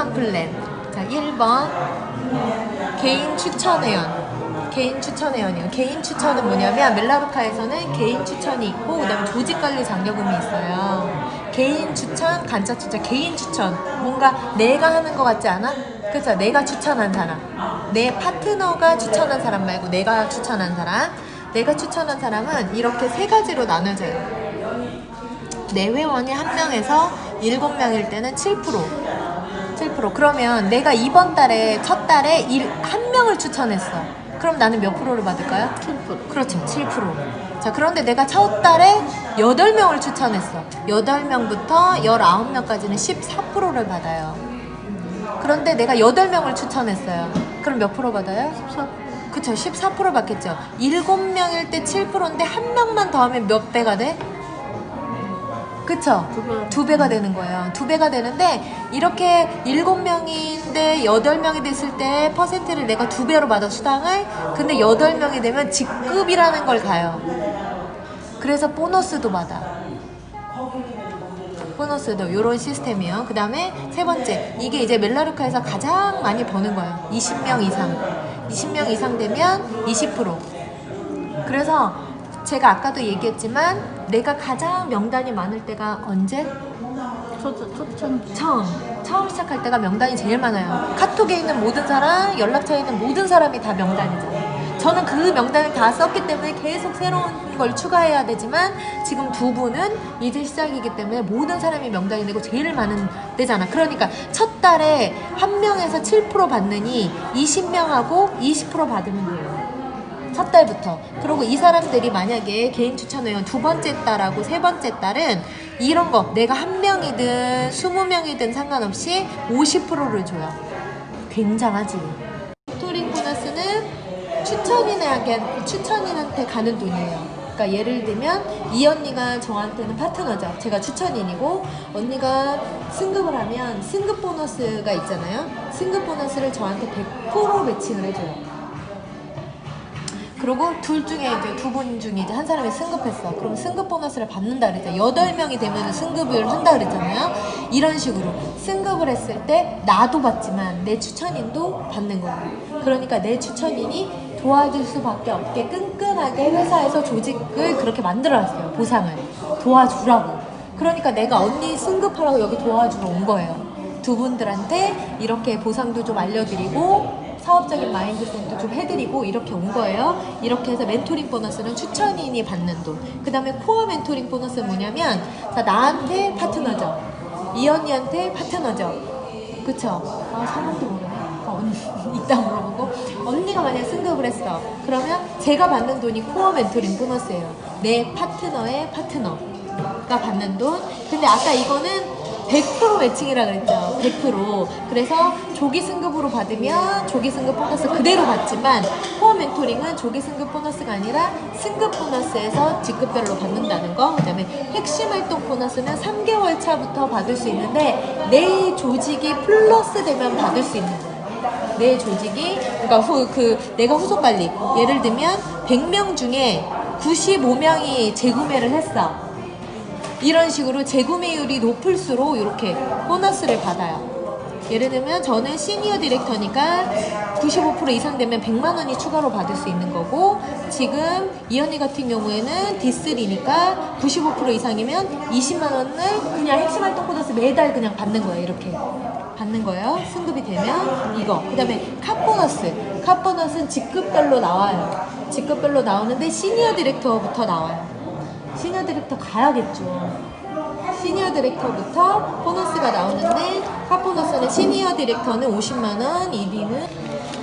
예산 플랜. 자, 1번 개인 추천회원. 개인 추천회원이요. 개인 추천은 뭐냐면 멜라루카에서는 개인 추천이 있고 그다음에 조직관리 장려금이 있어요. 개인 추천, 간접 추천, 개인 추천. 뭔가 내가 하는 것 같지 않아? 그쵸? 내가 추천한 사람. 내 파트너가 추천한 사람 말고 내가 추천한 사람. 내가 추천한 사람은 이렇게 세 가지로 나눠져요. 내 회원이 1명에서 7명일 때는 7%. 그러면 내가 이번 달에 첫 달에 1명을 추천했어. 그럼 나는 몇 프로를 받을까요? 7%. 그렇죠. 7%. 자, 그런데 내가 첫 달에 8명을 추천했어. 8명부터 19명까지는 14%를 받아요. 그런데 내가 8명을 추천했어요. 그럼 몇 프로 받아요? 14%. 그쵸. 14% 받겠죠. 7명일 때 7%인데 1명만 더하면 몇 배가 돼? 그쵸? 2배가 되는 거예요. 2배가 되는데 이렇게 7명인데 8명이 됐을 때 퍼센트를 내가 2배로 받아 수당을. 근데 8명이 되면 직급이라는 걸 가요. 그래서 보너스도 받아. 보너스도 요런 시스템이에요. 그 다음에 세 번째, 이게 이제 멜라루카에서 가장 많이 버는 거예요. 20명 이상 되면 20%. 그래서 제가 아까도 얘기했지만 내가 가장 명단이 많을 때가 언제? 처음 시작할 때가 명단이 제일 많아요. 카톡에 있는 모든 사람, 연락처에 있는 모든 사람이 다 명단이잖아요. 저는 그 명단을 다 썼기 때문에 계속 새로운 걸 추가해야 되지만 지금 두 분은 이제 시작이기 때문에 모든 사람이 명단이 되고 제일 많은 때잖아. 그러니까 첫 달에 1명에서 7% 받느니 20명하고 20% 받으면 돼요. 첫 달부터. 그리고 이 사람들이 만약에 개인 추천회원 두 번째 달하고 세 번째 달은 이런 거 내가 1명이든 20명이든 상관없이 50%를 줘요. 굉장하지. 멘토링 보너스는 추천인한테 가는 돈이에요. 그러니까 예를 들면 이 언니가 저한테는 파트너죠. 제가 추천인이고 언니가 승급을 하면 승급 보너스가 있잖아요. 승급 보너스를 저한테 100% 매칭을 해줘요. 그리고 둘 중에 이제 두 분 중에 이제 한 사람이 승급했어. 그럼 승급 보너스를 받는다 그랬잖아요. 8명이 되면 승급을 한다 그랬잖아요. 이런 식으로 승급을 했을 때 나도 받지만 내 추천인도 받는 거예요. 그러니까 내 추천인이 도와줄 수밖에 없게 끈끈하게 회사에서 조직을 그렇게 만들어놨어요. 보상을 도와주라고. 그러니까 내가 언니 승급하라고 여기 도와주러 온 거예요. 두 분들한테 이렇게 보상도 좀 알려드리고 사업적인 마인드셋도 좀 해드리고 이렇게 온 거예요. 이렇게 해서 멘토링 보너스는 추천인이 받는 돈. 그 다음에 코어 멘토링 보너스는 뭐냐면 자, 나한테 파트너죠. 이 언니한테 파트너죠. 그쵸? 아, 성함도 모르네. 언니 이따 물어보고. 언니가 만약 승급을 했어. 그러면 제가 받는 돈이 코어 멘토링 보너스예요. 내 파트너의 파트너가 받는 돈. 근데 아까 이거는 100% 매칭이라 그랬죠. 100%. 그래서 조기 승급으로 받으면 조기 승급 보너스 그대로 받지만 코어 멘토링은 조기 승급 보너스가 아니라 승급 보너스에서 직급별로 받는다는 거. 그 다음에 핵심 활동 보너스는 3개월 차부터 받을 수 있는데 내 조직이 플러스 되면 받을 수 있는 거예요. 내 조직이 그러니까 내가 후속 관리. 예를 들면 100명 중에 95명이 재구매를 했어. 이런 식으로 재구매율이 높을수록 이렇게 보너스를 받아요. 예를 들면 저는 시니어 디렉터니까 95% 이상 되면 100만 원이 추가로 받을 수 있는 거고 지금 이 언니 같은 경우에는 D3니까 95% 이상이면 20만 원을 그냥 핵심 활동 보너스 매달 그냥 받는 거예요. 이렇게 받는 거예요. 승급이 되면 이거. 그 다음에 캅 보너스. 캅 보너스는 직급별로 나와요. 직급별로 나오는데 시니어 디렉터부터 나와요. 시니어 디렉터 가야겠죠. 시니어 디렉터부터 보너스가 나오는데 캅 보너스는 시니어 디렉터는 50만원, 1위는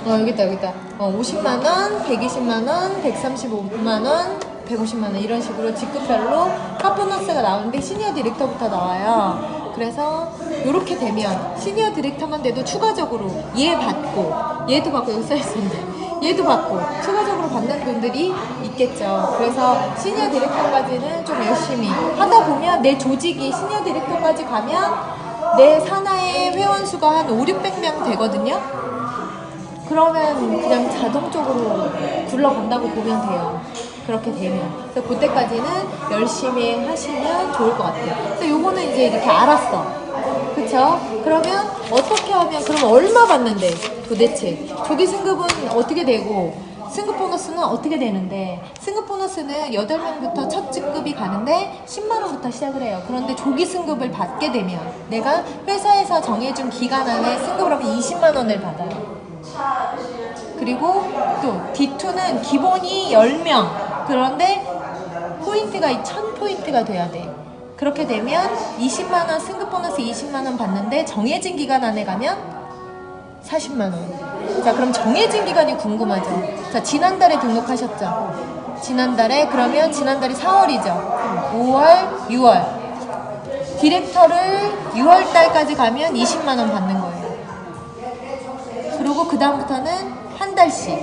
여기다 50만원, 120만원, 135만원, 150만원 이런 식으로 직급별로 캅 보너스가 나오는데 시니어 디렉터부터 나와요. 그래서 이렇게 되면 시니어 디렉터만 돼도 추가적으로 얘도 받고 여기 써있었는데 얘도 받고 추가적으로 받는 분들이 있겠죠. 그래서 시니어 디렉터까지는 좀 열심히 하다 보면 내 조직이 시니어 디렉터까지 가면 내 산하의 회원 수가 한 500~600명 되거든요. 그러면 그냥 자동적으로 굴러간다고 보면 돼요. 그렇게 되면. 그래서 그때까지는 열심히 하시면 좋을 것 같아요. 그래서 요거는 이제 이렇게 알았어. 그쵸? 그쵸? 그러면 어떻게 하면, 그럼 얼마 받는데 도대체? 조기 승급은 어떻게 되고 승급 보너스는 어떻게 되는데, 승급 보너스는 8명부터 첫 직급이 가는데 10만원부터 시작을 해요. 그런데 조기 승급을 받게 되면 내가 회사에서 정해준 기간 안에 승급을 하면 20만원을 받아요. 그리고 또 D2는 기본이 10명, 그런데 포인트가 1000포인트가 돼야 돼. 그렇게 되면 20만원 승급 보너스 20만원 받는데 정해진 기간 안에 가면 40만원. 자, 그럼 정해진 기간이 궁금하죠. 자, 지난달에 등록하셨죠. 지난달에, 그러면 지난달이 4월이죠. 5월, 6월. 디렉터를 6월달까지 가면 20만원 받는 거예요. 그리고 그 다음부터는 한 달씩.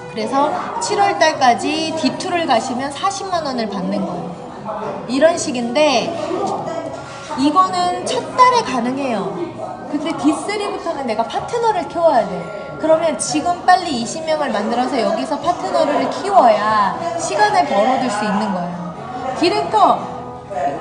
그래서 7월달까지 D2를 가시면 40만원을 받는 거예요. 이런 식인데, 이거는 첫 달에 가능해요. 근데 D3부터는 내가 파트너를 키워야 돼. 그러면 지금 빨리 20명을 만들어서 여기서 파트너를 키워야 시간을 벌어둘 수 있는 거예요. 디렉터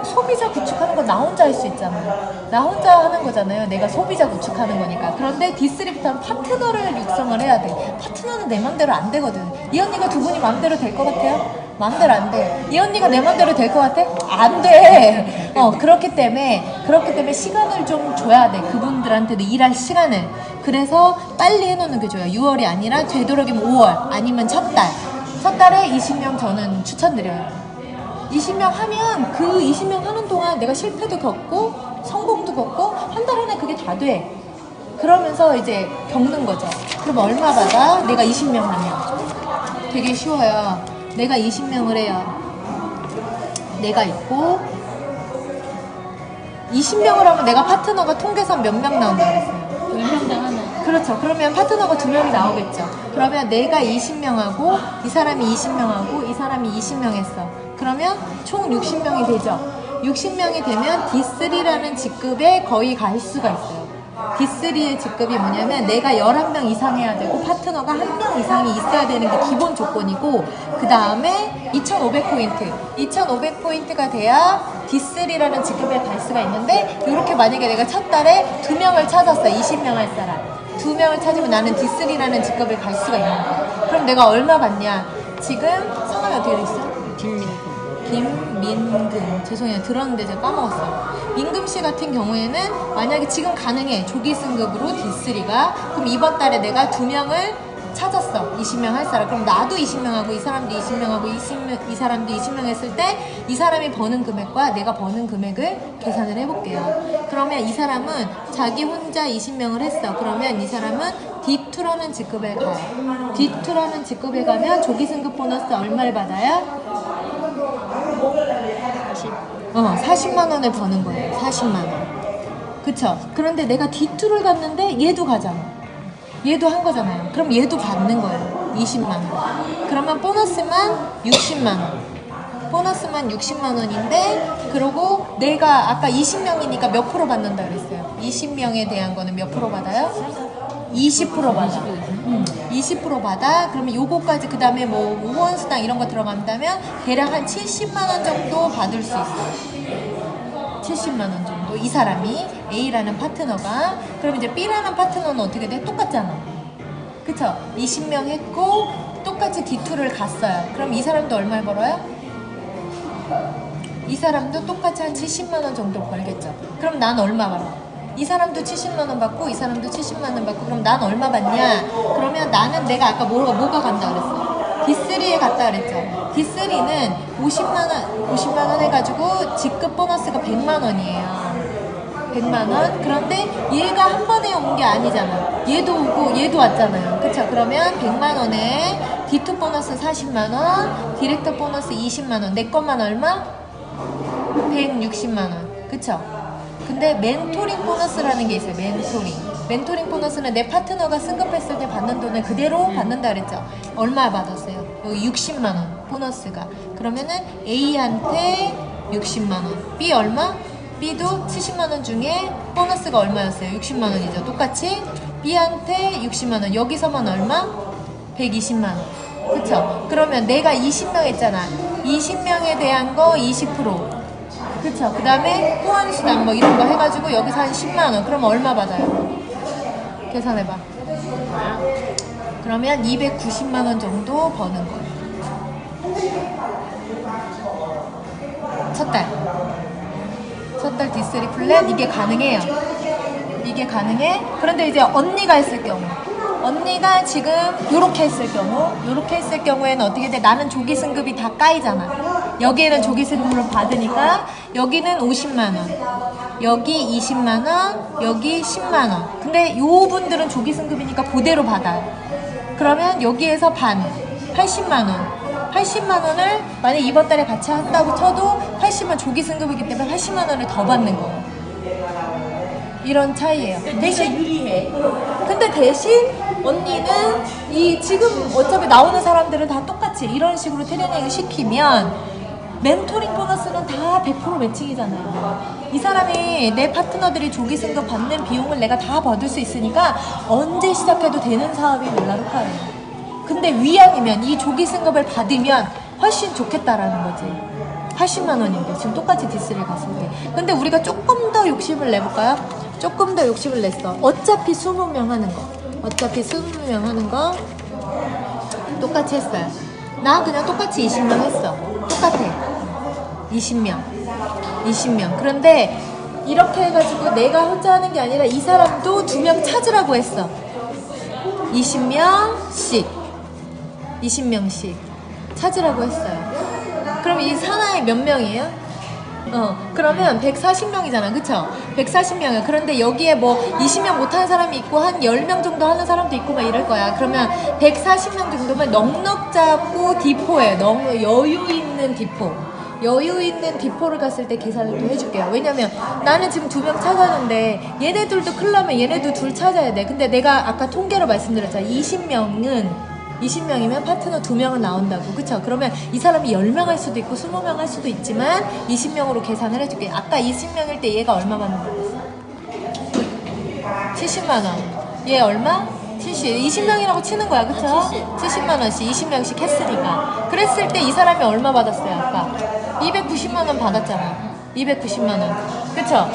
소비자 구축하는 거 나 혼자 할 수 있잖아요. 나 혼자 하는 거잖아요. 내가 소비자 구축하는 거니까. 그런데 D3부터는 파트너를 육성을 해야 돼. 파트너는 내 맘대로 안 되거든. 이 언니가 두 분이 맘대로 될 것 같아요? 맘대로 안 돼. 이 언니가 내 맘대로 될 것 같아? 안 돼. 그렇기 때문에 시간을 좀 줘야 돼. 그분들한테도 일할 시간을. 그래서 빨리 해놓는 게 좋아요. 6월이 아니라 되도록이면 5월 아니면 첫 달에 20명 저는 추천드려요. 20명 하면 그 20명 하는 동안 내가 실패도 겪고 성공도 겪고 한 달 안에 그게 다 돼. 그러면서 이제 겪는 거죠. 그럼 얼마 받아? 내가 20명 하면 되게 쉬워요. 내가 20명을 해요. 내가 있고 20명을 하면 내가 파트너가 통계선 몇 명 나온다고 했어요? 10명당 하나. 그렇죠. 그러면 파트너가 2명이 나오겠죠. 그러면 내가 20명하고 이 사람이 20명하고 이 사람이 20명 했어. 그러면 총 60명이 되죠. 60명이 되면 D3라는 직급에 거의 갈 수가 있어요. D3의 직급이 뭐냐면 내가 11명 이상 해야 되고 파트너가 1명 이상이 있어야 되는 게 기본 조건이고, 그 다음에 2500포인트 2500포인트가 돼야 D3라는 직급에 갈 수가 있는데, 이렇게 만약에 내가 첫 달에 2명을 찾았어. 20명 할 사람 2명을 찾으면 나는 D3라는 직급에 갈 수가 있는 거야. 그럼 내가 얼마 받냐? 지금 성함이 어떻게 됐어? 김민금. 죄송해요. 들었는데 제가 까먹었어요. 민금씨 같은 경우에는 만약에 지금 가능해. 조기 승급으로 D3가. 그럼 이번 달에 내가 2명을 찾았어. 20명 할 사람. 그럼 나도 20명하고 이 사람도 20명하고 이 사람도 20명 했을 때 이 사람이 버는 금액과 내가 버는 금액을 계산을 해볼게요. 그러면 이 사람은 자기 혼자 20명을 했어. 그러면 이 사람은 D2라는 직급에 가요. D2라는 직급에 가면 조기 승급 보너스 얼마를 받아요? 40만 원을 버는 거예요. 40만 원. 그쵸? 그런데 내가 D2를 갔는데 얘도 가잖아. 얘도 한 거잖아요. 그럼 얘도 받는 거예요. 20만 원. 그러면 보너스만 60만 원. 보너스만 60만 원인데, 그러고 내가 아까 20명이니까 몇 프로 받는다 그랬어요? 20명에 대한 거는 몇 프로 받아요? 20% 받아. 20% 받아. 그러면 요거까지 그 다음에 뭐 우원수당 이런 거 들어간다면 대략 한 70만 원 정도 받을 수 있어요. 70만 원 정도. 이 사람이 A라는 파트너가. 그럼 이제 B라는 파트너는 어떻게 돼? 똑같잖아. 그쵸? 20명 했고 똑같이 D2를 갔어요. 그럼 이 사람도 얼마를 벌어요? 이 사람도 똑같이 한 70만 원 정도 벌겠죠. 그럼 난 얼마 벌어? 이 사람도 70만 원 받고 이 사람도 70만 원 받고. 그럼 난 얼마 받냐? 그러면 나는 내가 아까 뭐가 간다 그랬어? D3에 갔다 그랬죠. D3는 50만 원 해가지고 직급 보너스가 100만 원이에요. 100만 원. 그런데 얘가 한 번에 온 게 아니잖아. 얘도 오고 얘도 왔잖아요. 그쵸? 그러면 100만 원에 D2 보너스 40만 원, 디렉터 보너스 20만 원. 내 것만 얼마? 160만 원. 그쵸? 근데 멘토링 보너스라는 게 있어요. 멘토링 보너스는 내 파트너가 승급했을 때 받는 돈을 그대로 받는다 그랬죠. 얼마 받았어요? 여기 60만 원 보너스가. 그러면은 A한테 60만 원, B 얼마? B도 70만 원 중에 보너스가 얼마였어요? 60만 원이죠. 똑같이 B한테 60만 원. 여기서만 얼마? 120만 원. 그쵸? 그러면 내가 20명 했잖아. 20명에 대한 거 20%. 그쵸. 그 다음에 후원수당 뭐 이런 거 해가지고 여기서 한 10만원. 그러면 얼마 받아요? 계산해봐. 그러면 290만원 정도 버는 거예요. 첫 달 D3 플랫 이게 가능해요. 이게 가능해. 그런데 이제 언니가 했을 경우, 언니가 지금 요렇게 했을 경우에는 어떻게 돼? 나는 조기 승급이 다 까이잖아. 여기에는 조기 승급을 받으니까 여기는 50만원, 여기 20만원, 여기 10만원. 근데 요 분들은 조기 승급이니까 그대로 받아요. 그러면 여기에서 반 80만원을 만약 이번 달에 같이 한다고 쳐도 80만 조기 승급이기 때문에 80만원을 더 받는 거예요. 이런 차이예요. 대신 유리해. 근데 대신 언니는 이 지금 어차피 나오는 사람들은 다 똑같이 이런 식으로 트레이닝을 시키면 멘토링 보너스는 다 100% 매칭이잖아요. 이 사람이 내 파트너들이 조기 승급 받는 비용을 내가 다 받을 수 있으니까 언제 시작해도 되는 사업이 멜라루카예요. 근데 위안이면 이 조기 승급을 받으면 훨씬 좋겠다라는 거지. 80만 원인데 지금 똑같이 디스를 갔을 때. 근데 우리가 조금 더 욕심을 내볼까요? 조금 더 욕심을 냈어. 어차피 20명 하는 거. 어차피 20명 하는 거 똑같이 했어요. 나 그냥 똑같이 20명 했어. 똑같아. 20명. 그런데 이렇게 해가지고 내가 혼자 하는 게 아니라 이 사람도 2명 찾으라고 했어. 20명씩 찾으라고 했어요. 그럼 이 사나이 몇 명이에요? 그러면 140명이잖아. 그쵸? 140명이야. 그런데 여기에 뭐 20명 못하는 사람이 있고 한 10명 정도 하는 사람도 있고 막 이럴 거야. 그러면 140명 정도면 넉넉 잡고 디포에 너무 여유 있는 디포를 갔을 때 계산을 또 해줄게요. 왜냐면 나는 지금 2명 찾았는데 얘네들도 클라면 얘네도 둘 찾아야 돼. 근데 내가 아까 통계로 말씀드렸잖아. 20명이면 파트너 2명은 나온다고. 그쵸? 그러면 이 사람이 10명 할 수도 있고 20명 할 수도 있지만 20명으로 계산을 해줄게. 아까 20명일 때 얘가 얼마 받는 거였어? 70만원. 얘 얼마? 20명이라고 치는 거야. 그쵸? 70만원씩 20명씩 했으니까. 그랬을 때 이 사람이 얼마 받았어요? 아까 290만원 받았잖아. 290만원. 그쵸?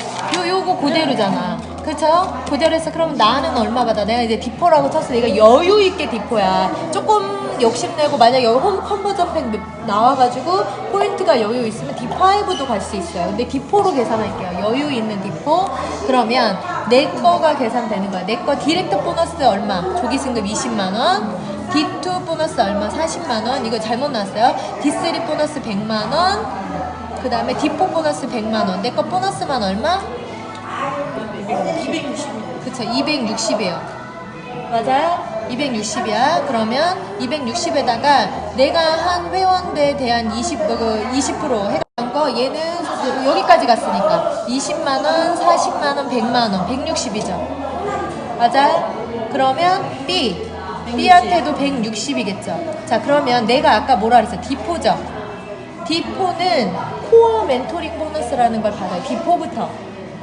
요거 그대로잖아. 그쵸? 그대로 해서 그럼 나는 얼마 받아? 내가 이제 디포라고 쳤어. 얘가 여유있게 디포야. 조금 욕심내고 만약 여기 홈 컨버전 팩 나와가지고 포인트가 여유 있으면 D5도 갈 수 있어요. 근데 디포로 계산할게요. 여유 있는 디포. 그러면 내 거가 계산되는 거야. 내 거 디렉트 보너스 얼마? 조기 승급 20만원. D2 보너스 얼마? 40만원. 이거 잘못 나왔어요. D3 보너스 100만원. 그 다음에 D4 보너스 100만원. 내 거 보너스만 얼마? 260. 그쵸, 260이에요. 맞아요? 260이야. 그러면 260에다가 내가 한 회원대에 대한 20% 해간 거 얘는 여기까지 갔으니까 20만원, 40만원, 100만원, 160이죠. 맞아요? 그러면 B한테도 160이겠죠. 자, 그러면 내가 아까 뭐라 그랬어? D4죠. D4는 코어 멘토링 보너스라는 걸 받아요. D4부터.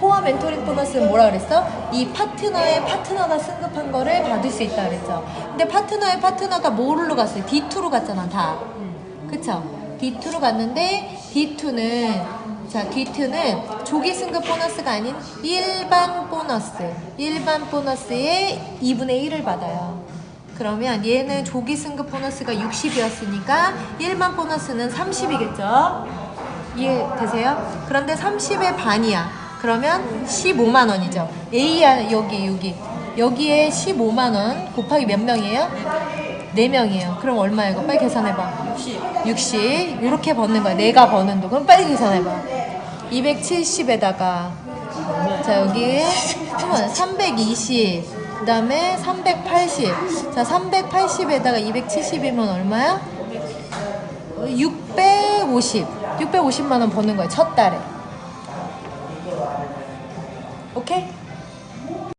코어 멘토링 보너스는 뭐라 그랬어? 이 파트너가 승급한 거를 받을 수 있다 그랬죠. 근데 파트너가 뭐로 갔어요? D2로 갔잖아, 다. 그쵸? D2로 갔는데 D2는 조기 승급 보너스가 아닌 일반 보너스의 2분의 1을 받아요. 그러면 얘는 조기 승급 보너스가 60이었으니까 일반 보너스는 30이겠죠? 이해되세요? 그런데 30의 반이야. 그러면 15만원이죠. A야, 여기에 15만원 곱하기 몇 명이에요? 4명이에요. 그럼 얼마야 이거? 빨리 계산해봐. 60. 이렇게 버는 거야. 내가 버는 돈. 그럼 빨리 계산해봐. 270에다가 자, 여기 320, 그 다음에 380. 자, 380에다가 270이면 얼마야? 650만원 버는 거야, 첫 달에. 오케이?